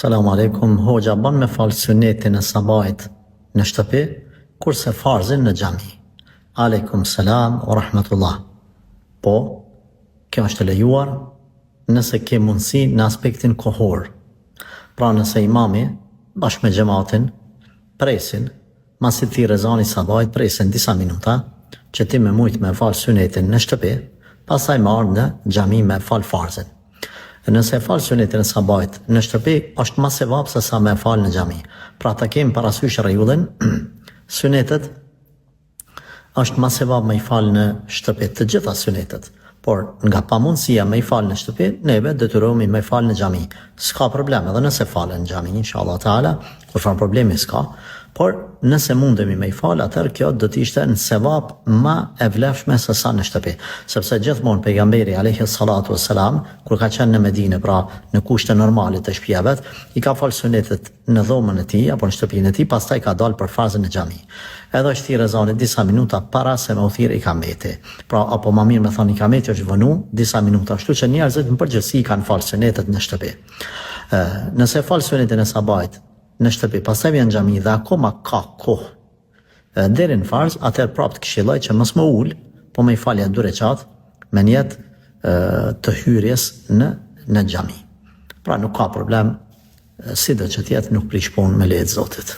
Selamu alaikum, hoxha ban me falë sunetin e sabajt në shtëpi, kurse farzin në xhami. Aleikum selam wa rahmatullah. Po, kjo është e lejuar nëse ke mundësi në aspektin kohor. Pra nëse imami, bashkë me xhamatin, presin, masi ti rezani sabajt, presin disa minuta, që ti me mujt me falë sunetin në shtëpi, pasaj marrë në xhami me falë farzin. Nëse falë sunetin e sabajt në shtëpi, është ma sevap se sa me falë në xhami. Pra ta kemi parasysh rregullin, sunetet është ma sevap me i falë në shtëpi, të gjitha sunetet. Por nga pamundësia me i falë në shtëpi, neve detyrohemi me i falë në xhami. S'ka problem edhe nëse falë në xhami, inshallah taala, kur fan problemi s'ka. Por nëse mundemi me i falë, atëherë kjo do të ishte në sevap ma e vlefshme se sa në shtëpi. Sepse gjithmonë pejgamberi alayhi salatu wassalam, kur ka qenë në Medinë, pra në kushte normale të shtëpia vet, i ka falë sunetet në dhomën e tij apo në shtëpinë e tij, pastaj ka dalë për farzën në xhami. Edhe është thirrë ezani disa minuta para se me u thirrë ikameti. Pra apo më mirë me thënë ikameti është vënu disa minuta, kështu që njerëzit në përgjithësi kanë falë sunetet në shtëpi. Nëse falë sunetin e sabajt në shtëpi, pastaj vjen në xhami dhe akoma ka kohë deri në farz, atëherë prapë të këshilloj që mos më ul, po më i falja 2 recat me niyet të hyrjes në xhami. Pra nuk ka problem, sido që tjetë nuk prish punë me lejet Zotit.